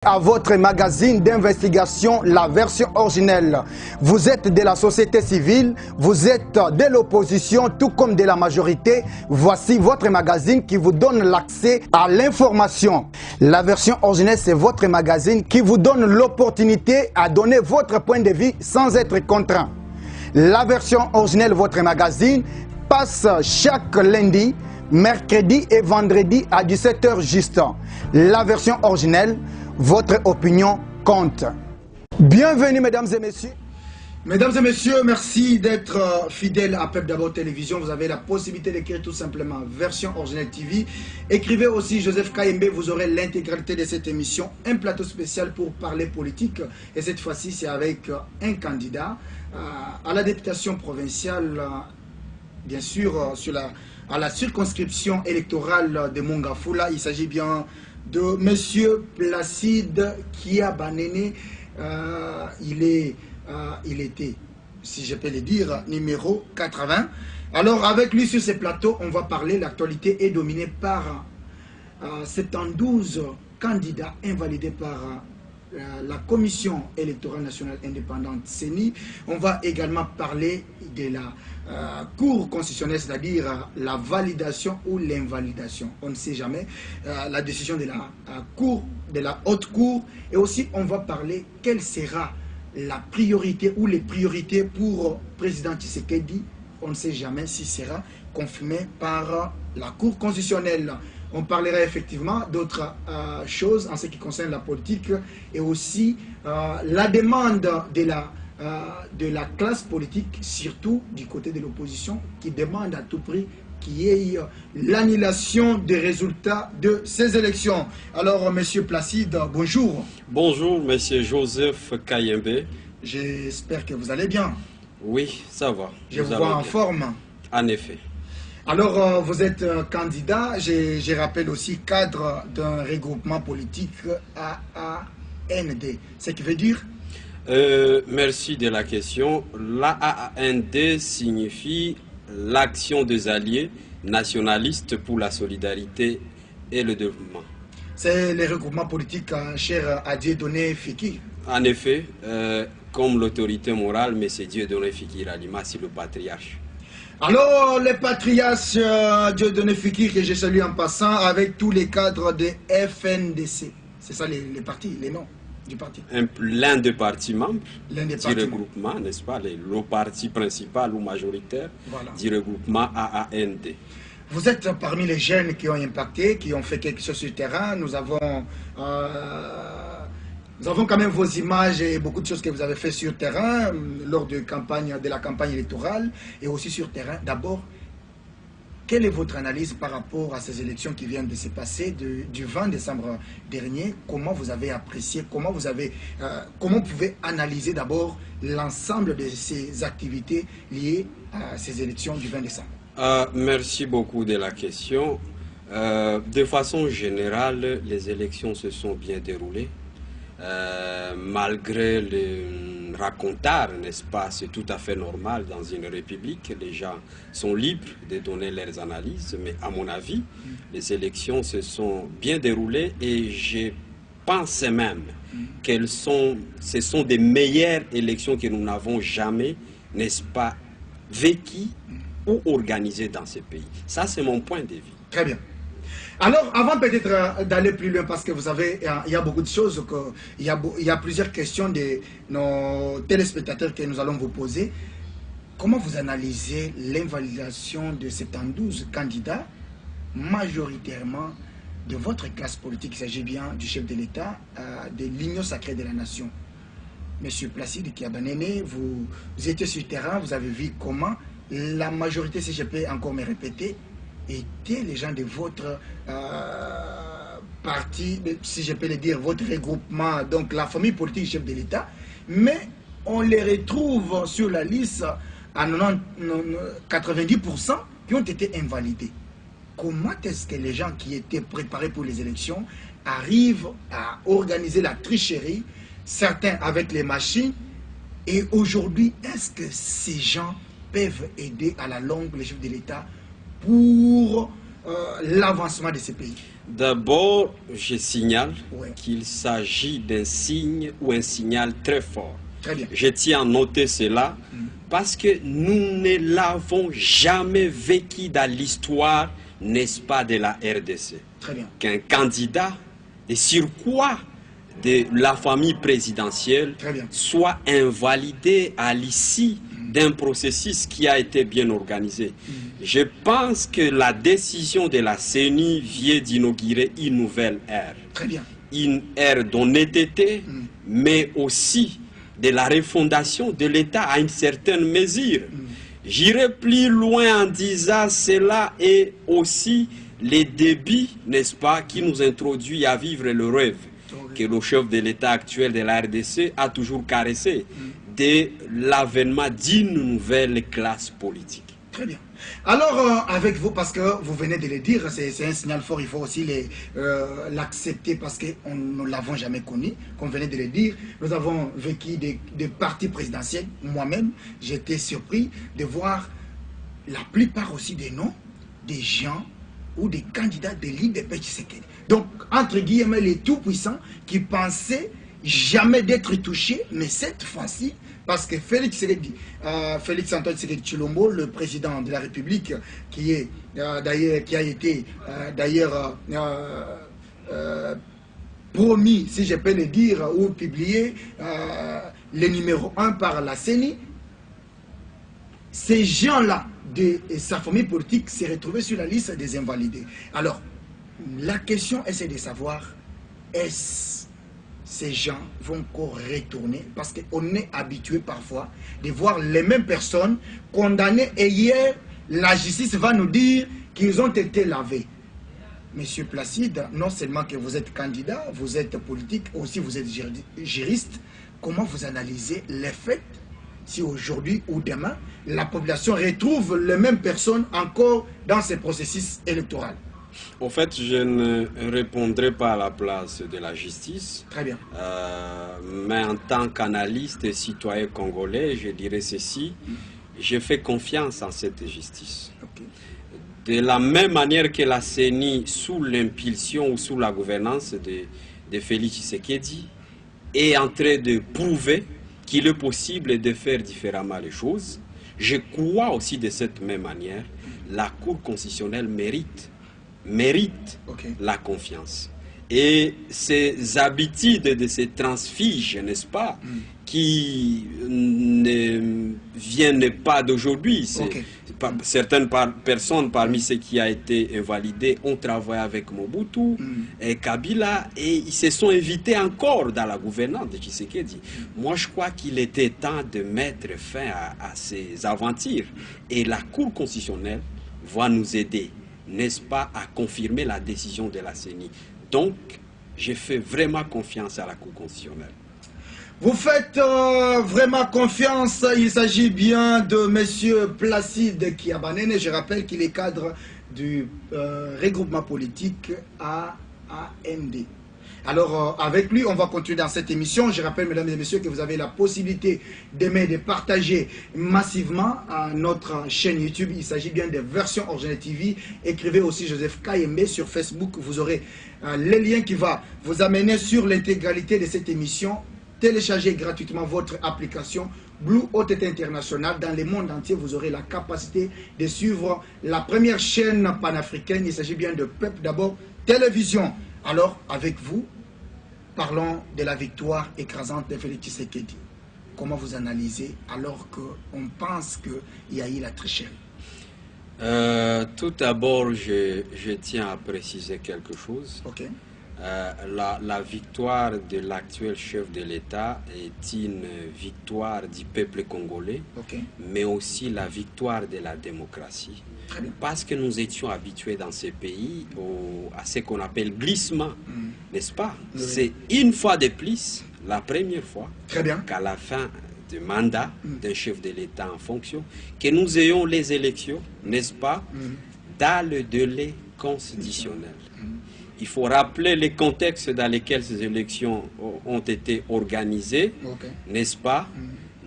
À votre magazine d'investigation, la version originelle. Vous êtes de la société civile, vous êtes de l'opposition, tout comme de la majorité. Voici votre magazine qui vous donne l'accès à l'information. La version originelle, c'est votre magazine qui vous donne l'opportunité à donner votre point de vue sans être contraint. La version originelle, votre magazine, passe chaque lundi, mercredi et vendredi à 17 h juste. La version originelle, votre opinion compte. Bienvenue mesdames et messieurs. Mesdames et messieurs, merci d'être fidèles à Pep D'Abord Télévision. Vous avez la possibilité d'écrire tout simplement version originelle TV. Écrivez aussi Joseph Kayembe, vous aurez l'intégralité de cette émission. Un plateau spécial pour parler politique. Et cette fois-ci, c'est avec un candidat à la députation provinciale, bien sûr, à la circonscription électorale de Mongafula. Il s'agit bien de Monsieur Placide Kiabanene. Il était, si je peux le dire, numéro 80. Alors avec lui sur ces plateaux, on va parler. L'actualité est dominée par 72 candidats invalidés par la Commission électorale nationale indépendante CENI. On va également parler de la Cour constitutionnelle, c'est-à-dire la validation ou l'invalidation. On ne sait jamais. La décision de la Cour, de la Haute Cour. Et aussi, on va parler quelle sera la priorité ou les priorités pour président Tshisekedi. On ne sait jamais si sera confirmé par la Cour constitutionnelle. On parlera effectivement d'autres choses en ce qui concerne la politique et aussi la demande de la classe politique, surtout du côté de l'opposition, qui demande à tout prix qu'il y ait l'annulation des résultats de ces élections. Alors, Monsieur Placide, bonjour. Bonjour, Monsieur Joseph Kayembe. J'espère que vous allez bien. Oui, ça va. Je vous vois en forme. En effet. Alors, vous êtes candidat, je rappelle aussi cadre d'un regroupement politique AAND. Ce qui veut dire? Merci de la question. L'AAND signifie l'Action des Alliés nationalistes pour la solidarité et le développement. C'est le regroupement politique cher à Dieudonné Fiki. En effet, comme l'autorité morale, mais c'est Dieudonné Fiki Ralima, c'est le patriarche. Alors, le patriarche Dieudonné Fiki, que je salue en passant, avec tous les cadres de FNDC. C'est ça les partis, les noms du parti. L'un des partis membres du regroupement, n'est-ce pas, le parti principal ou majoritaire du regroupement AAND. Vous êtes parmi les jeunes qui ont impacté, qui ont fait quelque chose sur le terrain. Nous avons quand même vos images et beaucoup de choses que vous avez fait sur le terrain lors de la campagne électorale et aussi sur le terrain. D'abord, quelle est votre analyse par rapport à ces élections qui viennent de se passer du 20 décembre dernier? Comment vous avez apprécié, comment vous pouvez analyser d'abord l'ensemble de ces activités liées à ces élections du 20 décembre? Merci beaucoup de la question. De façon générale, les élections se sont bien déroulées. Malgré le racontard, n'est-ce pas, c'est tout à fait normal dans une république, les gens sont libres de donner leurs analyses, mais à mon avis, les élections se sont bien déroulées et je pense même que ce sont des meilleures élections que nous n'avons jamais, n'est-ce pas, vécues ou organisées dans ce pays. Ça, c'est mon point de vue. Très bien. Alors, avant peut-être d'aller plus loin, parce que vous savez, il y a beaucoup de choses, il y a plusieurs questions de nos téléspectateurs que nous allons vous poser. Comment vous analysez l'invalidation de 72 candidats, majoritairement de votre classe politique? Il s'agit bien du chef de l'État, de l'Union sacrée de la nation. Monsieur Placide Kiabanene, vous étiez sur le terrain, vous avez vu comment la majorité, si je peux encore me répéter, étaient les gens de votre parti, si je peux le dire, votre regroupement, donc la famille politique du chef de l'État, mais on les retrouve sur la liste à 90% qui ont été invalidés. Comment est-ce que les gens qui étaient préparés pour les élections arrivent à organiser la tricherie, certains avec les machines, et aujourd'hui, est-ce que ces gens peuvent aider à la longue le chef de l'État pour l'avancement de ces pays? D'abord, je signale Ouais. qu'il s'agit d'un signe ou un signal très fort. Très bien. Je tiens à noter cela parce que nous ne l'avons jamais vécu dans l'histoire, n'est-ce pas, de la RDC. Très bien. Qu'un candidat de surcroît de la famille présidentielle Très bien. soit invalidé à l'issue d'un processus qui a été bien organisé. Je pense que la décision de la CENI vient d'inaugurer une nouvelle ère. Très bien. Une ère d'honnêteté, mais aussi de la refondation de l'État à une certaine mesure. J'irai plus loin en disant cela est aussi les débits, n'est-ce pas, qui nous introduit à vivre le rêve que le chef de l'État actuel de la RDC a toujours caressé, de l'avènement d'une nouvelle classe politique. Très bien. Alors, avec vous, parce que vous venez de le dire, c'est un signal fort, il faut aussi l'accepter parce que nous ne l'avons jamais connu, comme venez de le dire. Nous avons vécu des partis présidentiels. Moi-même, j'étais surpris de voir la plupart aussi des noms des gens ou des candidats de l'IDP Tshisekedi. Donc, entre guillemets, les tout-puissants qui pensaient jamais d'être touchés, mais cette fois-ci, parce que Félix Antoine Tshisekedi Tshilombo, le président de la République, qui a été promis, si je peux le dire, ou publié, le numéro 1 par la CENI, ces gens-là de sa famille politique s'est retrouvés sur la liste des invalidés. Alors, la question est de savoir, est-ce ces gens vont encore retourner? Parce qu'on est habitué parfois de voir les mêmes personnes condamnées et hier, la justice va nous dire qu'ils ont été lavés. Monsieur Placide, non seulement que vous êtes candidat, vous êtes politique, aussi vous êtes juriste. Comment vous analysez les faits si aujourd'hui ou demain, la population retrouve les mêmes personnes encore dans ce processus électoral? Au fait, je ne répondrai pas à la place de la justice. Très bien. Mais en tant qu'analyste et citoyen congolais, je dirais ceci. Je fais confiance en cette justice. Okay. De la même manière que la CENI, sous l'impulsion ou sous la gouvernance de Félix Tshisekedi, est en train de prouver qu'il est possible de faire différemment les choses, je crois aussi de cette même manière, la Cour constitutionnelle mérite la confiance. Et ces habitudes de ces transfiges, n'est-ce pas, qui ne viennent pas d'aujourd'hui. Certaines personnes parmi ceux qui ont été invalidés ont travaillé avec Mobutu et Kabila et ils se sont invités encore dans la gouvernance de Tshisekedi. Moi, je crois qu'il était temps de mettre fin à ces aventures. Et la Cour constitutionnelle va nous aider, n'est-ce pas, à confirmer la décision de la CENI. Donc, je fais vraiment confiance à la Cour constitutionnelle. Vous faites vraiment confiance. Il s'agit bien de M. Placide Kiabanene. Je rappelle qu'il est cadre du regroupement politique AAMD. Alors, avec lui, on va continuer dans cette émission. Je rappelle, mesdames et messieurs, que vous avez la possibilité d'aimer, de partager massivement notre chaîne YouTube. Il s'agit bien des versions originales TV. Écrivez aussi Joseph Kayembe sur Facebook. Vous aurez les liens qui vont vous amener sur l'intégralité de cette émission. Téléchargez gratuitement votre application Blue OTT International. Dans le monde entier, vous aurez la capacité de suivre la première chaîne panafricaine. Il s'agit bien de Peuple d'abord Télévision. Alors, avec vous, parlons de la victoire écrasante de Félix Tshisekedi. Comment vous analysez alors qu'on pense qu'il y a eu la tricherie? Tout d'abord, je tiens à préciser quelque chose. Okay. La victoire de l'actuel chef de l'État est une victoire du peuple congolais, mais aussi la victoire de la démocratie. Parce que nous étions habitués dans ces pays à ce qu'on appelle glissement, n'est-ce pas? C'est une fois de plus, la première fois, qu'à la fin du mandat d'un chef de l'État en fonction, que nous ayons les élections, n'est-ce pas, dans le délai constitutionnel. Il faut rappeler les contextes dans lesquels ces élections ont été organisées, n'est-ce pas?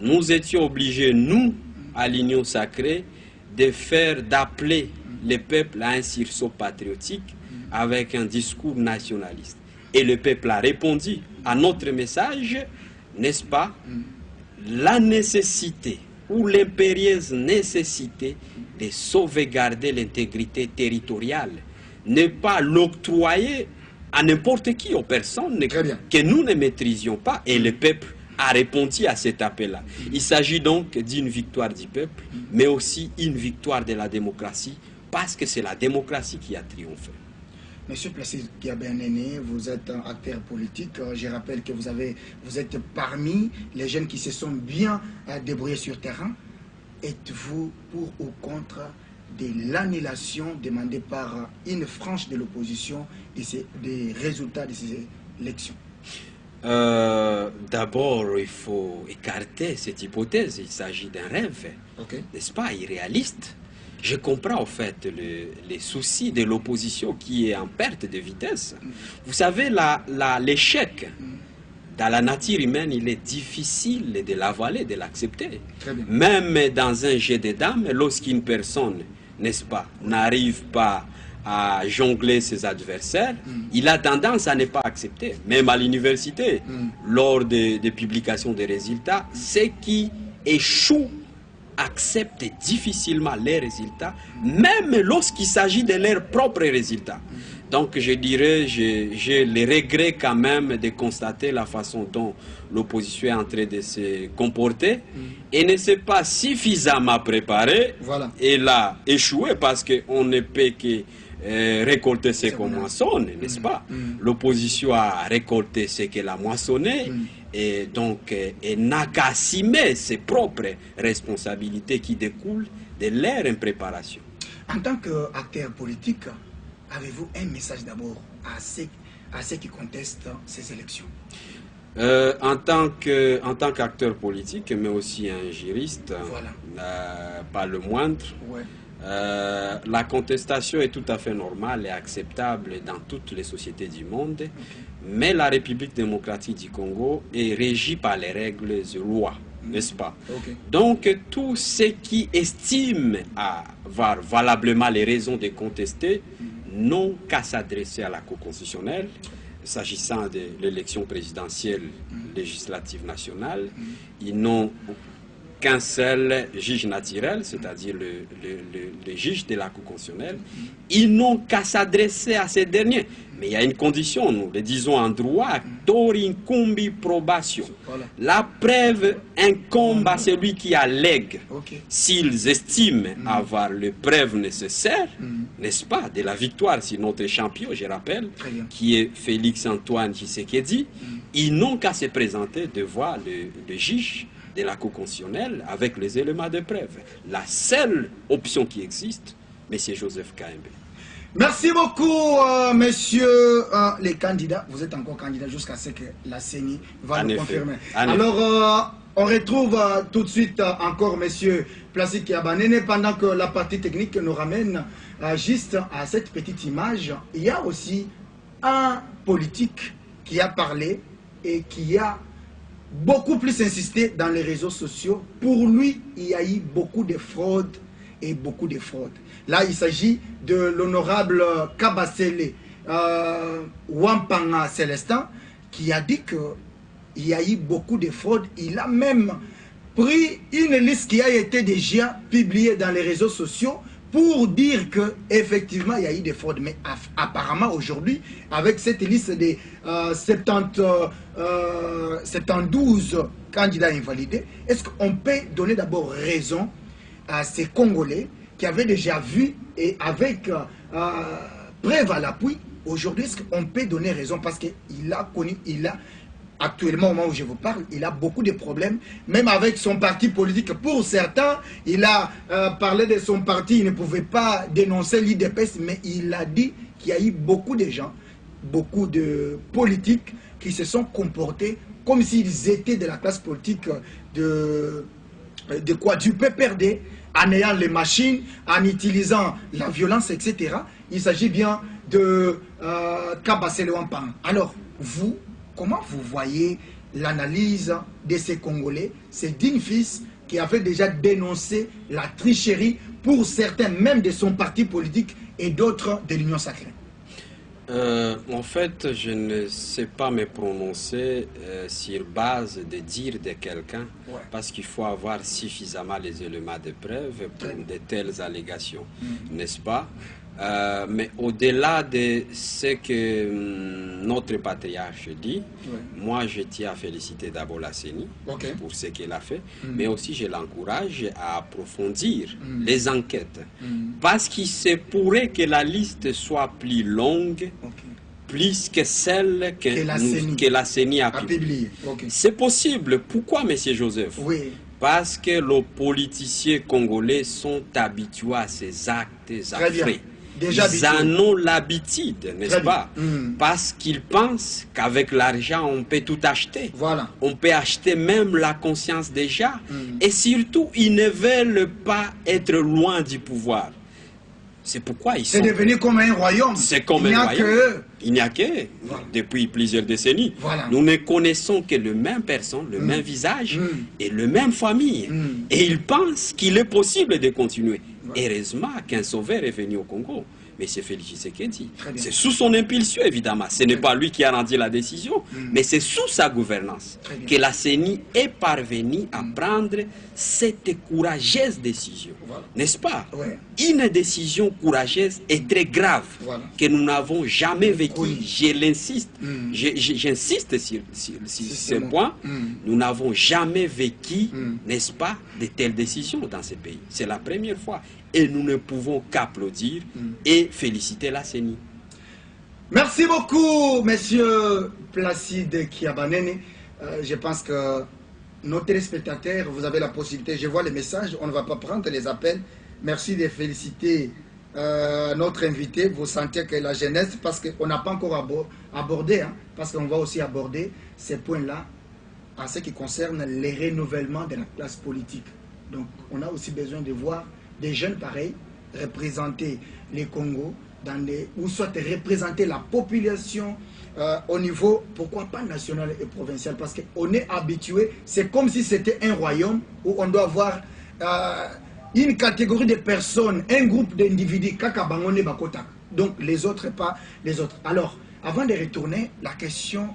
Nous étions obligés, nous, à l'Union sacrée, d'appeler les peuples à un sursaut patriotique avec un discours nationaliste. Et le peuple a répondu à notre message, n'est-ce pas, la nécessité ou l'impérieuse nécessité de sauvegarder l'intégrité territoriale, ne pas l'octroyer à n'importe qui, aux personnes que nous ne maîtrisions pas. Et le peuple a répondu à cet appel-là. Il s'agit donc d'une victoire du peuple, mais aussi une victoire de la démocratie, parce que c'est la démocratie qui a triomphé. Monsieur Placide Kiabenene, vous êtes un acteur politique. Je rappelle que vous êtes parmi les jeunes qui se sont bien débrouillés sur terrain. Êtes-vous pour ou contre de l'annulation demandée par une frange de l'opposition des résultats de ces élections? D'abord, il faut écarter cette hypothèse. Il s'agit d'un rêve, n'est-ce pas, irréaliste. Je comprends en fait les soucis de l'opposition qui est en perte de vitesse. Vous savez, l'échec dans la nature humaine, il est difficile de l'avaler, de l'accepter. Même dans un jeu de dames, lorsqu'une personne, n'est-ce pas, n'arrive pas à jongler ses adversaires, il a tendance à ne pas accepter. Même à l'université, lors des publications des résultats, ceux qui échouent acceptent difficilement les résultats, même lorsqu'il s'agit de leurs propres résultats. Donc je dirais, j'ai le regret quand même de constater la façon dont l'opposition est en train de se comporter et ne s'est pas suffisamment préparée. Et l'a échoué parce qu'on ne peut que récolter ce qu'on moissonne, n'est-ce pas? L'opposition a récolté ce qu'elle a moissonné. Et donc, elle n'a qu'à assumer ses propres responsabilités qui découlent de leur impréparation. En tant qu'acteur politique, avez-vous un message d'abord à ceux qui contestent ces élections? En tant qu'acteur politique, mais aussi un juriste, pas le moindre, la contestation est tout à fait normale et acceptable dans toutes les sociétés du monde, mais la République démocratique du Congo est régie par les règles et lois, n'est-ce pas? Donc, tous ceux qui estiment avoir valablement les raisons de contester n'ont qu'à s'adresser à la Cour constitutionnelle, s'agissant de l'élection présidentielle législative nationale. Ils n'ont qu'un seul juge naturel, c'est-à-dire le juge de la Cour constitutionnelle. Ils n'ont qu'à s'adresser à ces derniers. Mais il y a une condition, nous le disons en droit, torincumbi probation. La preuve incombe à celui qui allègue. S'ils estiment avoir les preuves nécessaires, n'est-ce pas, de la victoire sur notre champion, je rappelle, qui est Félix Antoine Tshisekedi, ils n'ont qu'à se présenter devant le juge de la Cour constitutionnelle avec les éléments de preuve. La seule option qui existe, M. Joseph Kaembe. Merci beaucoup, messieurs les candidats. Vous êtes encore candidats jusqu'à ce que la CENI va nous confirmer. Alors, on retrouve tout de suite encore messieurs Placide Kiabenene pendant que la partie technique nous ramène juste à cette petite image. Il y a aussi un politique qui a parlé et qui a beaucoup plus insisté dans les réseaux sociaux. Pour lui, il y a eu beaucoup de fraudes et beaucoup de fraudes. Là, il s'agit de l'honorable Kabasele Wampanga Célestin qui a dit qu'il y a eu beaucoup de fraudes. Il a même pris une liste qui a été déjà publiée dans les réseaux sociaux pour dire qu'effectivement, il y a eu des fraudes. Mais apparemment, aujourd'hui, avec cette liste de 72 candidats invalidés, est-ce qu'on peut donner d'abord raison à ces Congolais qui avaient déjà vu et avec preuve à l'appui? Aujourd'hui, est-ce qu'on peut donner raison? Parce qu'il a connu, actuellement, au moment où je vous parle, il a beaucoup de problèmes, même avec son parti politique. Pour certains, il a parlé de son parti, il ne pouvait pas dénoncer l'IDPS, mais il a dit qu'il y a eu beaucoup de gens, beaucoup de politiques qui se sont comportés comme s'ils étaient de la classe politique du PPRD, en ayant les machines, en utilisant la violence, etc. Il s'agit bien de Kabasele Wampanga. Alors, vous, comment vous voyez l'analyse de ces Congolais, ces dignes fils qui avaient déjà dénoncé la tricherie pour certains, même de son parti politique et d'autres de l'Union sacrée? En fait, je ne sais pas me prononcer sur base de dire de quelqu'un, parce qu'il faut avoir suffisamment les éléments de preuve pour de telles allégations, n'est-ce pas? Mais au-delà de ce que notre patriarche dit, moi je tiens à féliciter d'abord la CENI pour ce qu'elle a fait, mais aussi je l'encourage à approfondir les enquêtes, parce qu'il se pourrait que la liste soit plus longue, plus que celle que la CENI a publiée. C'est possible. Pourquoi, M. Joseph? Parce que les politiciens congolais sont habitués à ces actes affreux. Ils en ont l'habitude, n'est-ce pas? Parce qu'ils pensent qu'avec l'argent, on peut tout acheter. On peut acheter même la conscience des gens. Et surtout, ils ne veulent pas être loin du pouvoir. C'est pourquoi ils sont... C'est devenu comme un royaume. C'est comme un royaume. Il n'y a que depuis plusieurs décennies. Nous ne connaissons que le même personne, le même visage et le même famille. Et ils pensent qu'il est possible de continuer. Heureusement qu'un sauveur est venu au Congo. Mais c'est Félix Tshisekedi. C'est sous son impulsion, évidemment. Ce n'est pas lui qui a rendu la décision, mais c'est sous sa gouvernance que la CENI est parvenue à prendre cette courageuse décision. N'est-ce pas? Une décision courageuse et très grave que nous n'avons jamais vécue. Je l'insiste. J'insiste sur ce point. Nous n'avons jamais vécu, n'est-ce pas, de telles décisions dans ce pays. C'est la première fois. Et nous ne pouvons qu'applaudir et féliciter la CENI. Merci beaucoup, monsieur Placide Kiabanene. Je pense que nos téléspectateurs, vous avez la possibilité, je vois les messages, on ne va pas prendre les appels. Merci de féliciter notre invité. Vous sentez que la jeunesse, parce qu'on n'a pas encore abordé, parce qu'on va aussi aborder ces points-là en ce qui concerne les renouvellements de la classe politique. Donc, on a aussi besoin de voir des jeunes pareils représenter les Congo ou soit représenter la population au niveau, pourquoi pas national et provincial, parce qu'on est habitué, c'est comme si c'était un royaume où on doit avoir une catégorie de personnes, un groupe d'individus, donc les autres pas les autres. Alors, avant de retourner, la question,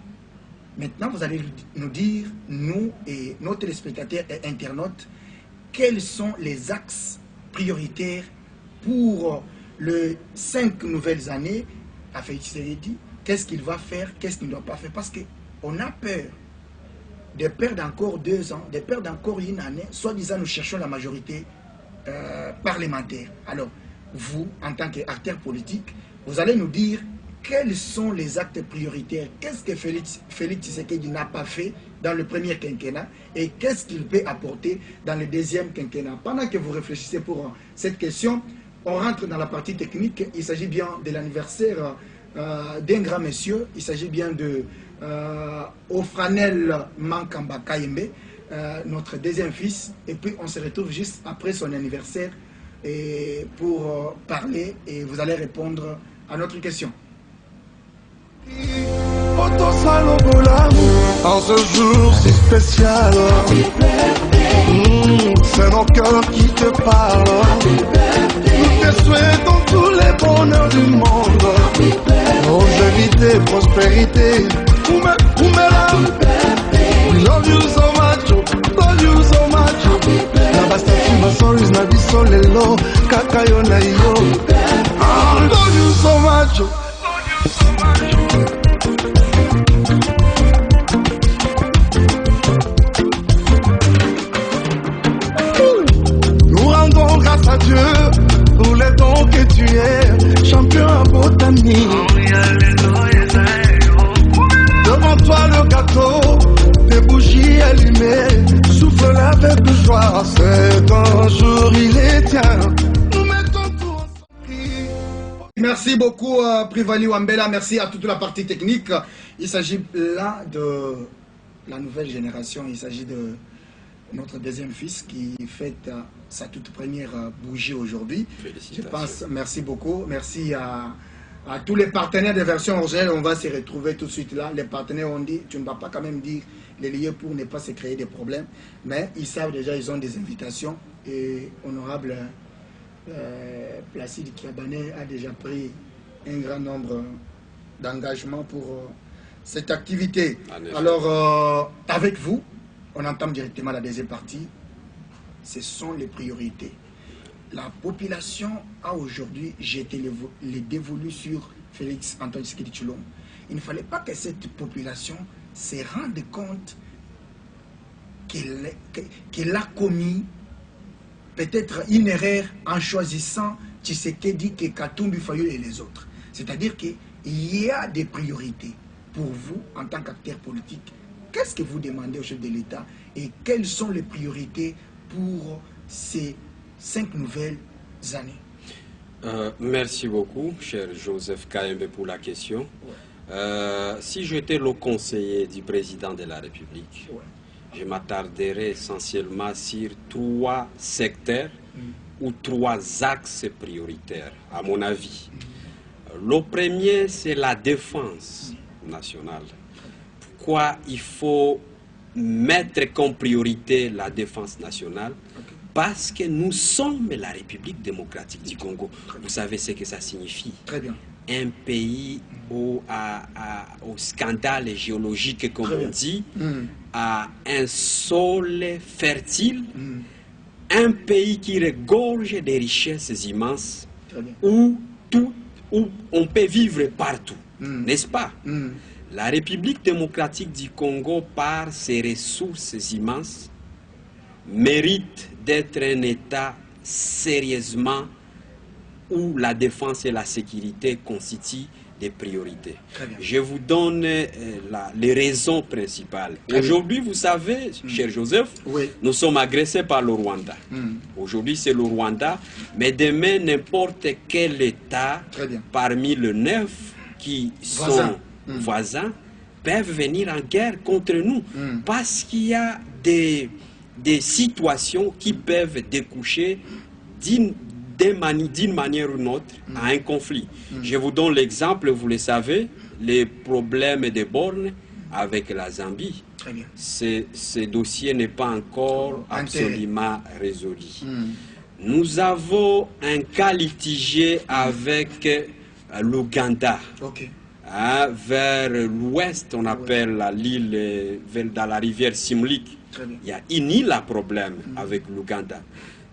maintenant vous allez nous dire, nous et nos téléspectateurs et internautes, quels sont les axes prioritaires pour les 5 nouvelles années à Félix Tshisekedi? Qu'est-ce qu'il va faire, qu'est-ce qu'il ne doit pas faire? Parce qu'on a peur de perdre encore 2 ans, de perdre encore une année, soi-disant nous cherchons la majorité parlementaire. Alors, vous, en tant qu'acteur politique, vous allez nous dire quels sont les actes prioritaires, qu'est-ce que Félix Tshisekedi n'a pas fait dans le premier quinquennat et qu'est-ce qu'il peut apporter dans le deuxième quinquennat. Pendant que vous réfléchissez pour cette question, on rentre dans la partie technique. Il s'agit bien de l'anniversaire d'un grand monsieur. Il s'agit bien de Ofranel Mankamba Kayembe, notre deuxième fils. Et puis on se retrouve juste après son anniversaire et pour parler et vous allez répondre à notre question. En ce jour si spécial, c'est nos cœurs qui te parlent. Nous te souhaitons tous les bonheurs du monde, longévité, prospérité. We love you so much, love you so much. Na bastati basoris na biso lelo, kaka yo na yo. Love you so much, love you so much. Grâce à Dieu, pour les dons que tu es, champion à botanique. Devant toi le gâteau, des bougies allumées, souffle avec joie, c'est un jour il est tien. Nous mettons tout ensemble. Merci beaucoup Privali Wambela, merci à toute la partie technique. Il s'agit là de la nouvelle génération, il s'agit de notre deuxième fils qui fête sa toute première bougie aujourd'hui. Je pense, merci beaucoup. Merci à tous les partenaires de version originelle. On va se retrouver tout de suite là. Les partenaires ont dit, tu ne vas pas quand même dire les lieux pour ne pas se créer des problèmes. Mais ils savent déjà, ils ont des invitations. Et honorable Placide Kiabanene a déjà pris un grand nombre d'engagement pour cette activité. Alors, avec vous, on entame directement la deuxième partie. Ce sont les priorités. La population a aujourd'hui jeté les dévolus sur Félix Antoine Tshisekedi Tshilombo. Il ne fallait pas que cette population se rende compte qu'elle a commis peut-être une erreur en choisissant Tshisekedi, Katumbi, Fayulu et les autres. C'est-à-dire qu'il y a des priorités pour vous en tant qu'acteur politique. Qu'est-ce que vous demandez au chef de l'État et quelles sont les priorités pour ces 5 nouvelles années? Merci beaucoup, cher Joseph Kayembe, pour la question. Si j'étais le conseiller du président de la République, je m'attarderais essentiellement sur 3 secteurs ou 3 axes prioritaires, à mon avis. Le premier, c'est la défense nationale. Pourquoi il faut mettre comme priorité la défense nationale? Parce que nous sommes la République démocratique du Congo. Vous savez ce que ça signifie? Très bien. Un pays au scandale géologique, comme on dit, à un sol fertile, un pays qui regorge des richesses immenses, où on peut vivre partout, n'est-ce pas? La République démocratique du Congo, par ses ressources immenses, mérite d'être un État sérieusement où la défense et la sécurité constituent des priorités. Je vous donne les raisons principales. Aujourd'hui, vous savez, cher Joseph, nous sommes agressés par le Rwanda. Aujourd'hui, c'est le Rwanda, mais demain, n'importe quel État parmi les 9 qui sont voisins peuvent venir en guerre contre nous parce qu'il y a des situations qui peuvent découcher d'une manière ou d'une autre à un conflit. Je vous donne l'exemple, vous le savez, les problèmes des bornes avec la Zambie. Ce dossier n'est pas encore absolument résolu. Nous avons un cas litigé avec l'Ouganda. Vers l'ouest, on appelle l'île, dans la rivière Simlik. Il y a une île à problème avec l'Ouganda.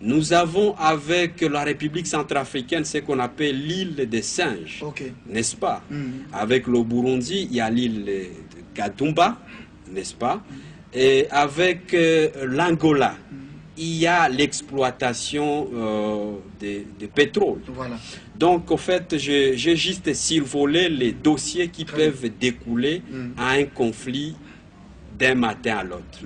Nous avons avec la République centrafricaine ce qu'on appelle l'île des singes, n'est-ce pas? Avec le Burundi, il y a l'île de Gatumba, n'est-ce pas? Et avec l'Angola, il y a l'exploitation de pétrole. Donc, en fait, j'ai juste survolé les dossiers qui peuvent découler à un conflit d'un matin à l'autre.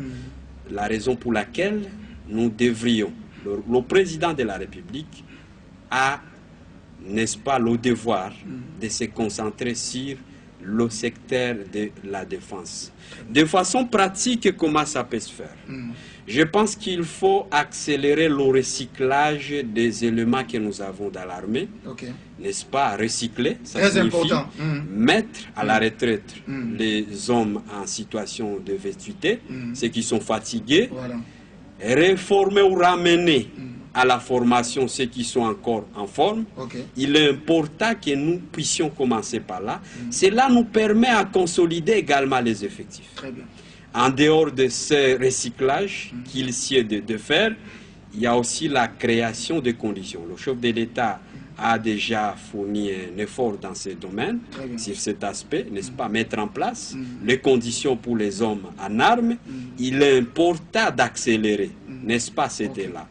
La raison pour laquelle nous devrions, le président de la République a, n'est-ce pas, le devoir de se concentrer sur le secteur de la défense. De façon pratique, comment ça peut se faire? Je pense qu'il faut accélérer le recyclage des éléments que nous avons dans l'armée, n'est-ce pas? Recycler, ça signifie mettre à la retraite les hommes en situation de vétuité, ceux qui sont fatigués, réformer ou ramener à la formation ceux qui sont encore en forme. Il est important que nous puissions commencer par là. Cela nous permet à consolider également les effectifs. En dehors de ce recyclage qu'il sied de faire, il y a aussi la création de conditions. Le chef de l'État a déjà fourni un effort dans ce domaine, sur cet aspect, n'est-ce pas, mettre en place les conditions pour les hommes en armes. Il est important d'accélérer, n'est-ce pas, c'était là.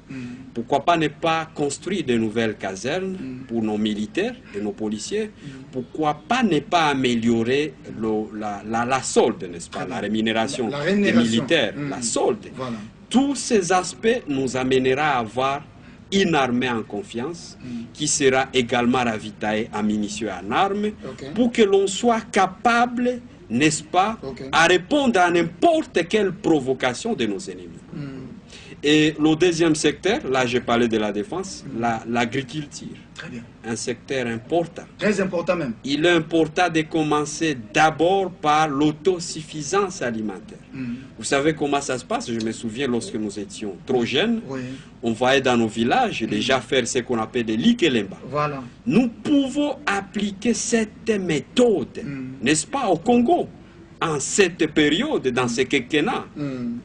Pourquoi pas ne pas construire de nouvelles casernes pour nos militaires et nos policiers? Pourquoi pas ne pas améliorer la solde, n'est-ce pas, la rémunération des militaires, la solde? Tous ces aspects nous amèneront à avoir une armée en confiance qui sera également ravitaillée en munitions et en armes pour que l'on soit capable, n'est-ce pas, à répondre à n'importe quelle provocation de nos ennemis. Et le deuxième secteur, là j'ai parlé de la défense, l'agriculture. Très bien. Un secteur important. Très important même. Il est important de commencer d'abord par l'autosuffisance alimentaire. Vous savez comment ça se passe? Je me souviens lorsque nous étions trop jeunes, Oui. on voyait dans nos villages déjà faire ce qu'on appelle des likelemba. Voilà. Nous pouvons appliquer cette méthode, n'est-ce pas, au Congo, en cette période, dans ce quinquennat,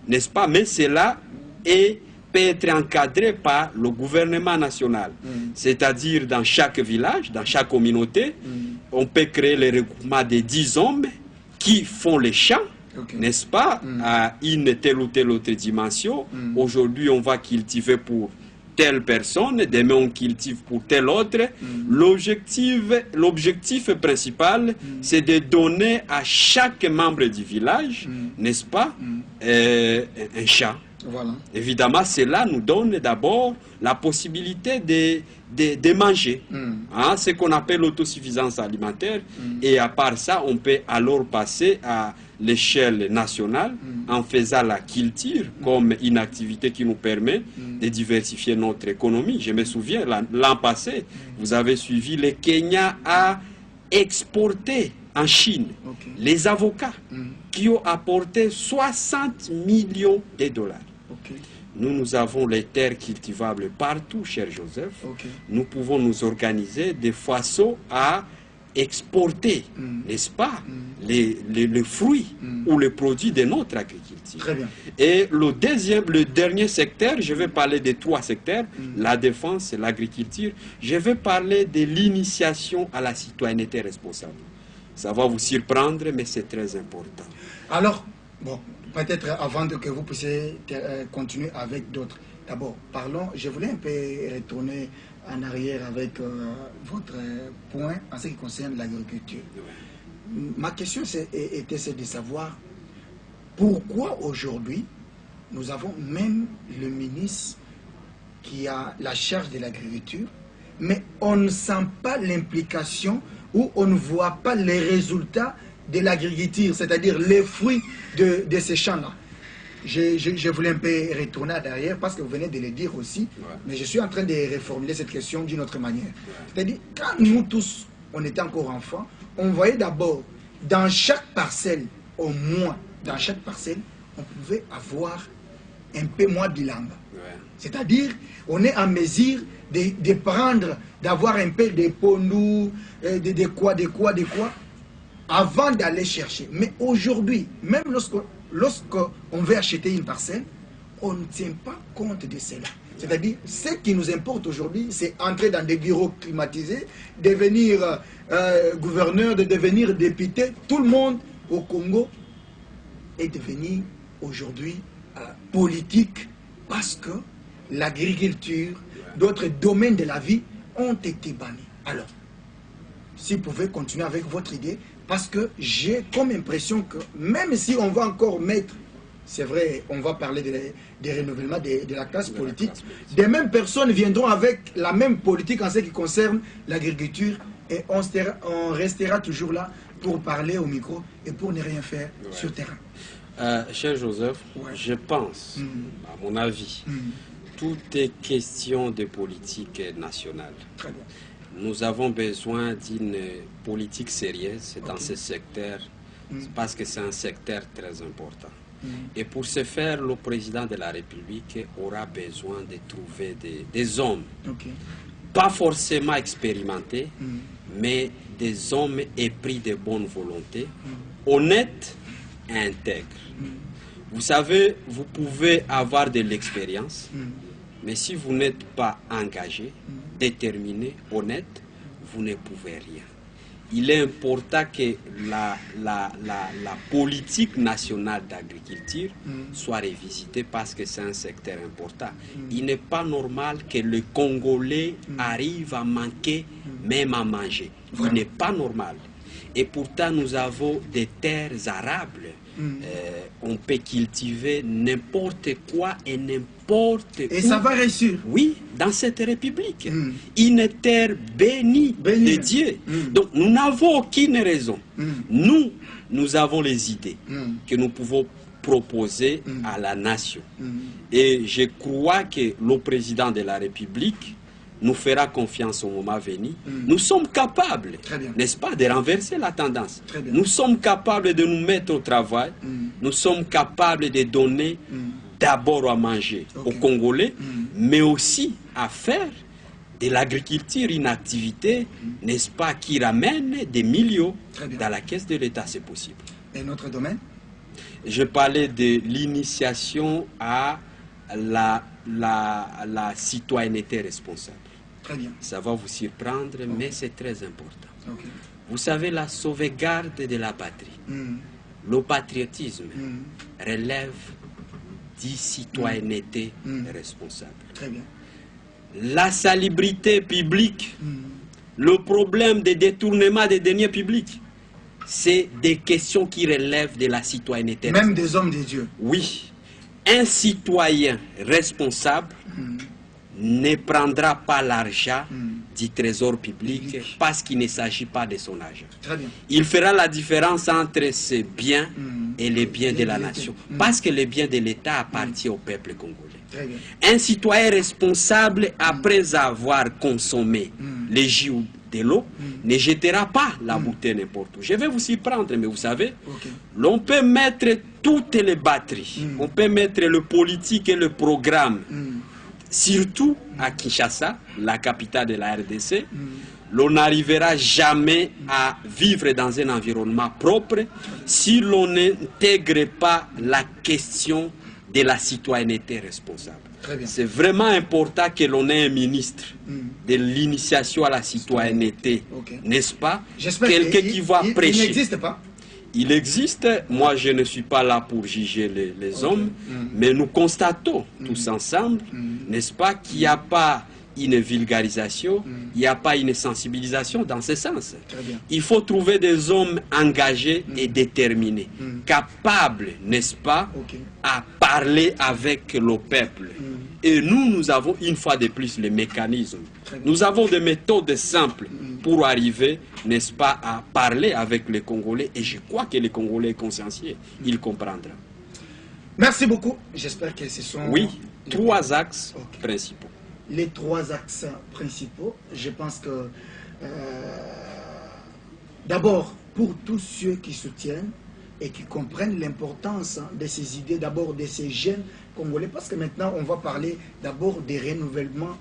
n'est-ce pas? Mais cela peut être encadré par le gouvernement national. C'est-à-dire dans chaque village, dans chaque communauté, on peut créer le regroupement de 10 hommes qui font les champs, n'est-ce pas, à une telle ou telle autre dimension. Aujourd'hui, on va cultiver pour telle personne, demain on cultive pour telle autre. L'objectif principal, c'est de donner à chaque membre du village, n'est-ce pas, un champ. Voilà. Évidemment, cela nous donne d'abord la possibilité de manger. Hein, ce qu'on appelle l'autosuffisance alimentaire. Et à part ça, on peut alors passer à l'échelle nationale en faisant la culture comme une activité qui nous permet de diversifier notre économie. Je me souviens, l'an passé, vous avez suivi, le Kenya a exporté en Chine les avocats qui ont apporté 60 millions de dollars. Nous avons les terres cultivables partout, cher Joseph. Nous pouvons nous organiser de façon à exporter, n'est-ce pas, les fruits ou les produits de notre agriculture. Très bien. Et le dernier secteur, je vais parler des 3 secteurs, la défense et l'agriculture. Je vais parler de l'initiation à la citoyenneté responsable. Ça va vous surprendre, mais c'est très important. Alors, bon, peut-être avant que vous puissiez continuer avec d'autres. D'abord, parlons, je voulais un peu retourner en arrière avec votre point en ce qui concerne l'agriculture. Ma question était celle de savoir pourquoi aujourd'hui nous avons même le ministre qui a la charge de l'agriculture, mais on ne sent pas l'implication ou on ne voit pas les résultats de l'agriculture, c'est-à-dire les fruits de ces champs-là. Je voulais un peu retourner derrière parce que vous venez de le dire aussi, mais je suis en train de reformuler cette question d'une autre manière. C'est-à-dire, quand nous tous, on était encore enfants, on voyait d'abord, dans chaque parcelle, au moins, dans chaque parcelle, on pouvait avoir un peu moins de langue. C'est-à-dire, on est en mesure de prendre, d'avoir un peu de pondou, de quoi, avant d'aller chercher. Mais aujourd'hui, même lorsqu'on veut acheter une parcelle, on ne tient pas compte de cela. C'est-à-dire, ce qui nous importe aujourd'hui, c'est entrer dans des bureaux climatisés, devenir gouverneur, de devenir député. Tout le monde au Congo est devenu aujourd'hui politique parce que l'agriculture, d'autres domaines de la vie ont été bannis. Alors, si vous pouvez continuer avec votre idée, parce que j'ai comme impression que même si on va encore mettre, c'est vrai, on va parler des renouvellements de la classe politique, des mêmes personnes viendront avec la même politique en ce qui concerne l'agriculture et on restera toujours là pour parler au micro et pour ne rien faire sur terrain. Cher Joseph, je pense, à mon avis, tout est question de politique nationale. Très bien. Nous avons besoin d'une politique sérieuse dans ce secteur parce que c'est un secteur très important. Et pour ce faire, le président de la République aura besoin de trouver des hommes, pas forcément expérimentés, mais des hommes épris de bonne volonté, honnêtes et intègres. Vous savez, vous pouvez avoir de l'expérience, mais si vous n'êtes pas engagé, déterminé, honnête, vous ne pouvez rien. Il est important que la politique nationale d'agriculture soit révisitée parce que c'est un secteur important. Il n'est pas normal que le Congolais arrive à manquer même à manger. Il n'est pas normal. Et pourtant, nous avons des terres arables. On peut cultiver n'importe quoi et n'importe où. Et ça va réussir. Oui, dans cette république. Une terre bénie de Dieu. Donc, nous n'avons aucune raison. Nous avons les idées que nous pouvons proposer à la nation. Et je crois que le président de la République nous fera confiance au moment venu. Nous sommes capables, n'est-ce pas, de renverser la tendance. Nous sommes capables de nous mettre au travail. Nous sommes capables de donner d'abord à manger aux Congolais, mais aussi à faire de l'agriculture une activité, n'est-ce pas, qui ramène des millions dans la caisse de l'État, c'est possible. Et notre domaine? Je parlais de l'initiation à la citoyenneté responsable. Très bien. Ça va vous surprendre, mais c'est très important. Vous savez, la sauvegarde de la patrie, le patriotisme relève de citoyenneté responsable. Très bien. La salubrité publique, le problème des détournements des deniers publics, c'est des questions qui relèvent de la citoyenneté. Même des hommes de Dieu. Oui. Un citoyen responsable ne prendra pas l'argent du trésor public parce qu'il ne s'agit pas de son argent. Très bien. Il fera la différence entre ses biens et les biens de la nation. Parce que les biens de l'État appartiennent au peuple congolais. Très bien. Un citoyen responsable, après avoir consommé les jus de l'eau, ne jettera pas la bouteille n'importe où. Je vais vous surprendre, mais vous savez, l'on peut mettre toutes les batteries, on peut mettre le politique et le programme, surtout à Kinshasa, la capitale de la RDC, l'on n'arrivera jamais à vivre dans un environnement propre si l'on n'intègre pas la question de la citoyenneté responsable. C'est vraiment important que l'on ait un ministre de l'initiation à la citoyenneté, n'est-ce pas? Quelqu'un qui va prêcher. Il n'existe pas. Il existe, moi je ne suis pas là pour juger les hommes, mais nous constatons tous ensemble, n'est-ce pas, qu'il n'y a pas une vulgarisation, il n'y a pas une sensibilisation dans ce sens. Il faut trouver des hommes engagés et déterminés, capables, n'est-ce pas, à parler avec le peuple. Et nous avons une fois de plus les mécanismes. Nous avons des méthodes simples pour arriver, n'est-ce pas, à parler avec les Congolais. Et je crois que les Congolais sont consciencieux, ils comprendront. Merci beaucoup. J'espère que ce sont... Oui, trois axes principaux. Les trois axes principaux, je pense que d'abord, pour tous ceux qui soutiennent et qui comprennent l'importance de ces idées, d'abord de ces jeunes Congolais, parce que maintenant on va parler d'abord des renouvellements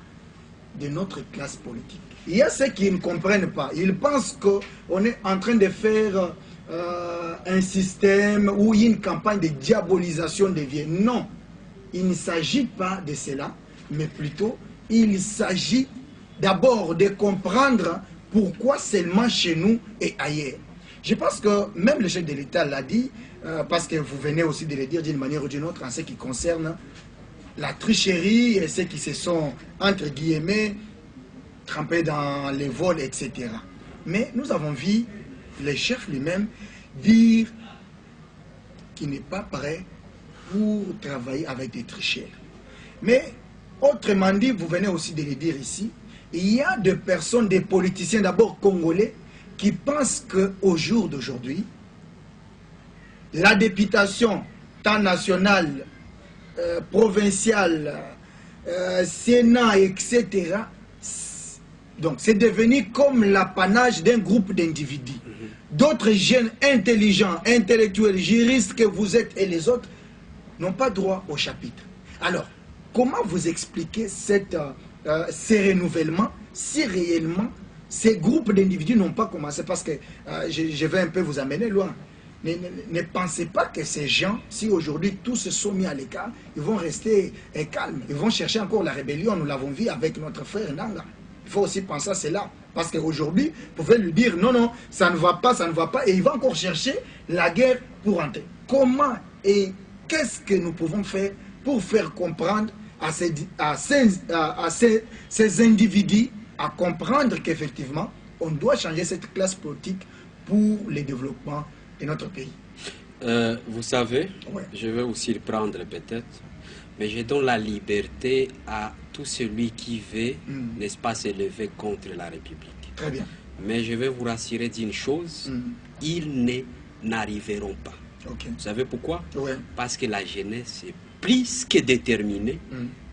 de notre classe politique. Il y a ceux qui ne comprennent pas, ils pensent qu'on est en train de faire un système ou une campagne de diabolisation des vieux. Non, il ne s'agit pas de cela, mais plutôt il s'agit d'abord de comprendre pourquoi seulement chez nous et ailleurs. Je pense que même le chef de l'État l'a dit, parce que vous venez aussi de le dire d'une manière ou d'une autre en ce qui concerne la tricherie et ceux qui se sont, entre guillemets, trempés dans les vols, etc. Mais nous avons vu le chef lui-même dire qu'il n'est pas prêt pour travailler avec des tricheurs. Mais autrement dit, vous venez aussi de le dire ici, il y a des personnes, des politiciens d'abord congolais, qui pensent qu'au jour d'aujourd'hui, la députation, tant nationale, provinciale, Sénat, etc., donc c'est devenu comme l'apanage d'un groupe d'individus. D'autres jeunes intelligents, intellectuels, juristes que vous êtes et les autres n'ont pas droit au chapitre. Alors, comment vous expliquez ces renouvellements si réellement ces groupes d'individus n'ont pas commencé? Parce que je vais un peu vous amener loin. Ne pensez pas que ces gens, si aujourd'hui tous se sont mis à l'écart, ils vont rester calmes. Ils vont chercher encore la rébellion. Nous l'avons vu avec notre frère Nanga. Il faut aussi penser à cela. Parce qu'aujourd'hui, vous pouvez lui dire non, non, ça ne va pas, ça ne va pas. Et il va encore chercher la guerre pour entrer. Comment et qu'est-ce que nous pouvons faire pour faire comprendre à ces individus à comprendre qu'effectivement, on doit changer cette classe politique pour le développement de notre pays? Vous savez, je vais vous surprendre peut-être, mais je donne la liberté à tout celui qui veut, n'est-ce pas, s'élever contre la République. Très bien. Mais je vais vous rassurer d'une chose, ils n'arriveront pas. Okay. Vous savez pourquoi? Ouais. Parce que la jeunesse est plus que déterminée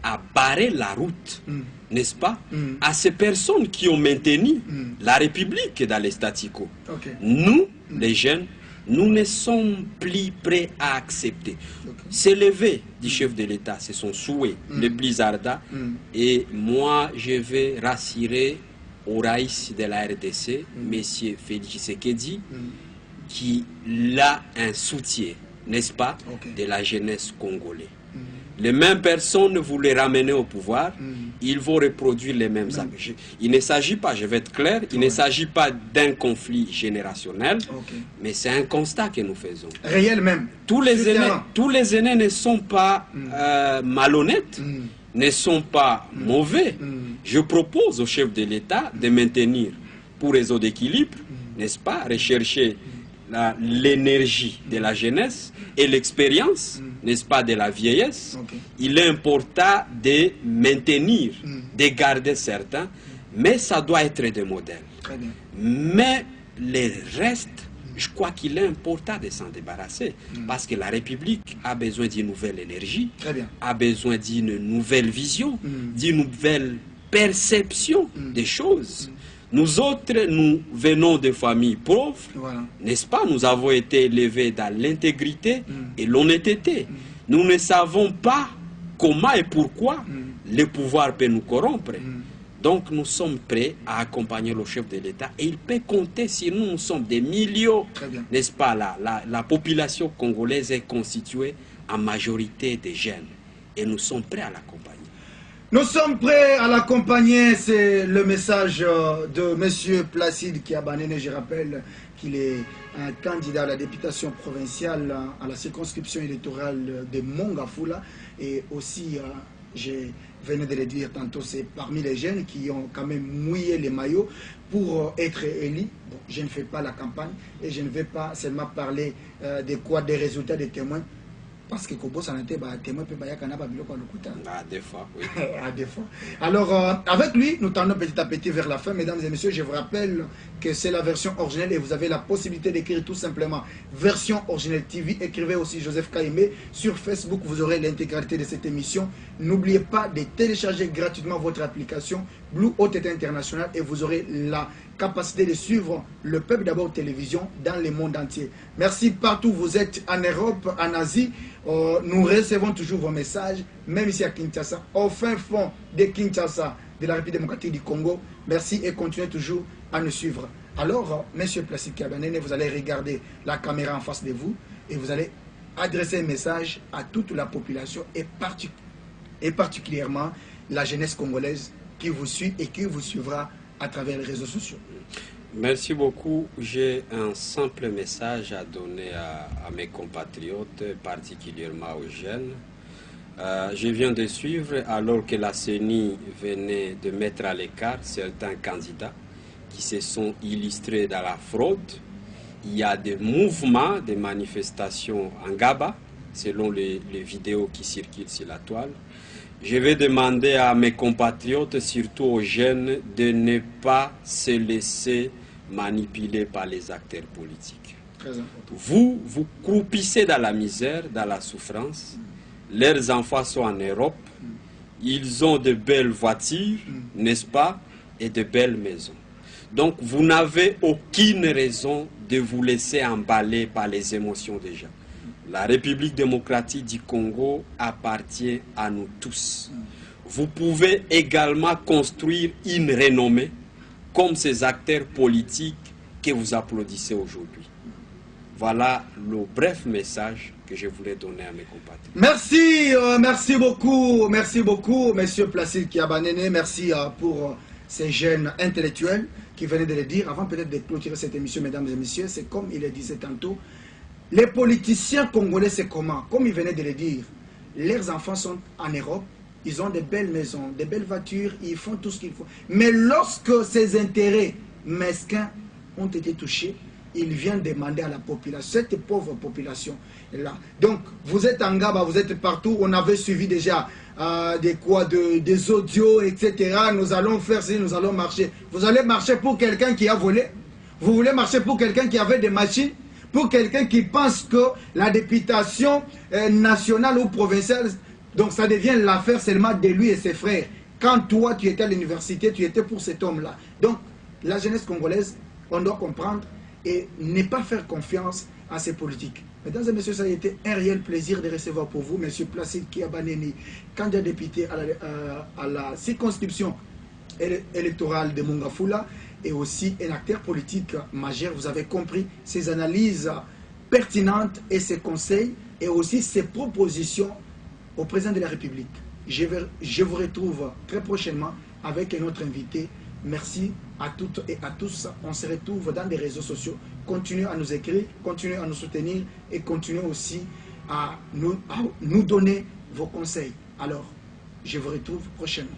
à barrer la route, n'est-ce pas, à ces personnes qui ont maintenu la République dans les statu quo. Okay. Nous, les jeunes, nous ne sommes plus prêts à accepter. S'élever du chef de l'État, c'est son souhait le plus ardent. Et moi, je vais rassurer au raïs de la RDC, M. Félix Tshisekedi, qui a un soutien, n'est-ce pas, de la jeunesse congolaise. Les mêmes personnes, vous les ramenez au pouvoir, ils vont reproduire les mêmes actes. Il ne s'agit pas, je vais être clair, il ne s'agit pas d'un conflit générationnel, mais c'est un constat que nous faisons. Réel même. Tous les aînés ne sont pas malhonnêtes, ne sont pas mauvais. Je propose au chef de l'État de maintenir, pour réseau d'équilibre, n'est-ce pas, rechercher l'énergie de la jeunesse et l'expérience, n'est-ce pas, de la vieillesse. Il est important de maintenir, de garder certains, mais ça doit être des modèles. Mais les restes, je crois qu'il est important de s'en débarrasser, parce que la République a besoin d'une nouvelle énergie, a besoin d'une nouvelle vision, d'une nouvelle perception des choses. Nous autres, nous venons de familles pauvres, n'est-ce pas? Nous avons été élevés dans l'intégrité et l'honnêteté. Nous ne savons pas comment et pourquoi le pouvoir peut nous corrompre. Donc nous sommes prêts à accompagner le chef de l'État et il peut compter sur nous. Nous sommes des millions, n'est-ce pas? La population congolaise est constituée en majorité de jeunes et nous sommes prêts à l'accompagner. Nous sommes prêts à l'accompagner, c'est le message de M. Placide Kiabanene. Je rappelle qu'il est un candidat à la députation provinciale à la circonscription électorale de Mongafula. Et aussi, je venais de le dire tantôt, c'est parmi les jeunes qui ont quand même mouillé les maillots pour être élus. Bon, je ne fais pas la campagne et je ne vais pas seulement parler des résultats des témoins. Parce que Kobo Sanate, témoin peut pas des fois, oui. Des fois. Alors, avec lui, nous tendons petit à petit vers la fin. Mesdames et messieurs, je vous rappelle que c'est la version originelle et vous avez la possibilité d'écrire tout simplement version originelle TV. Écrivez aussi Joseph Kaimé. Sur Facebook, vous aurez l'intégralité de cette émission. N'oubliez pas de télécharger gratuitement votre application Blue OTT International et vous aurez la capacité de suivre le Peuple d'abord télévision dans le monde entier. Merci partout, vous êtes en Europe, en Asie. Nous recevons toujours vos messages, même ici à Kinshasa, au fin fond de Kinshasa, de la République démocratique du Congo. Merci et continuez toujours à nous suivre. Alors, Monsieur Placide Kiabanene, vous allez regarder la caméra en face de vous et vous allez adresser un message à toute la population et particulièrement la jeunesse congolaise qui vous suit et qui vous suivra à travers les réseaux sociaux. Merci beaucoup. J'ai un simple message à donner à mes compatriotes, particulièrement aux jeunes. Je viens de suivre, alors que la CENI venait de mettre à l'écart certains candidats qui se sont illustrés dans la fraude. Il y a des mouvements, des manifestations en Gaba, selon les vidéos qui circulent sur la toile. Je vais demander à mes compatriotes, surtout aux jeunes, de ne pas se laisser manipuler par les acteurs politiques. Vous croupissez dans la misère, dans la souffrance. Leurs enfants sont en Europe. Ils ont de belles voitures, n'est-ce pas, et de belles maisons. Donc vous n'avez aucune raison de vous laisser emballer par les émotions des gens. La République démocratique du Congo appartient à nous tous. Vous pouvez également construire une renommée comme ces acteurs politiques que vous applaudissez aujourd'hui. Voilà le bref message que je voulais donner à mes compatriotes. Merci beaucoup, Monsieur Placide Kiabanene. Merci pour ces jeunes intellectuels qui venaient de le dire. Avant peut-être de clôturer cette émission, mesdames et messieurs, c'est comme il le disait tantôt. Les politiciens congolais, c'est comment? Comme il venait de le dire, leurs enfants sont en Europe, ils ont de belles maisons, de belles voitures, ils font tout ce qu'il faut. Mais lorsque ces intérêts mesquins ont été touchés, ils viennent demander à la population, cette pauvre population-là. Donc, vous êtes en Gaba, vous êtes partout, on avait suivi déjà des audios, etc. Nous allons faire ci, nous allons marcher. Vous allez marcher pour quelqu'un qui a volé? Vous voulez marcher pour quelqu'un qui avait des machines? pour quelqu'un qui pense que la députation nationale ou provinciale, donc ça devient l'affaire seulement de lui et ses frères. Quand toi, tu étais à l'université, tu étais pour cet homme-là. Donc, la jeunesse congolaise, on doit comprendre et ne pas faire confiance à ces politiques. Mesdames et messieurs, ça a été un réel plaisir de recevoir pour vous M. Placide Kiabaneni, candidat député à la circonscription électorale de Mongafula et aussi un acteur politique majeur. Vous avez compris ses analyses pertinentes et ses conseils et aussi ses propositions au président de la République. Je vous retrouve très prochainement avec un autre invité. Merci à toutes et à tous. On se retrouve dans les réseaux sociaux. Continuez à nous écrire, continuez à nous soutenir et continuez aussi à nous donner vos conseils. Alors, je vous retrouve prochainement.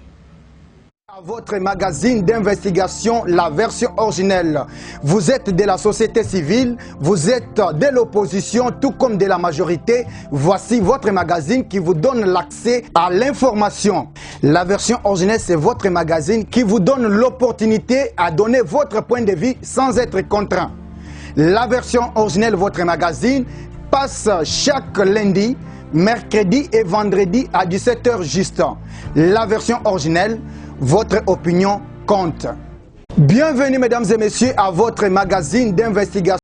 À votre magazine d'investigation, la version originelle. Vous êtes de la société civile, vous êtes de l'opposition, tout comme de la majorité. Voici votre magazine qui vous donne l'accès à l'information. La version originelle, c'est votre magazine qui vous donne l'opportunité à donner votre point de vue sans être contraint. La version originelle, votre magazine, passe chaque lundi, mercredi et vendredi à 17h juste. La version originelle, votre opinion compte. Bienvenue mesdames et messieurs à votre magazine d'investigation.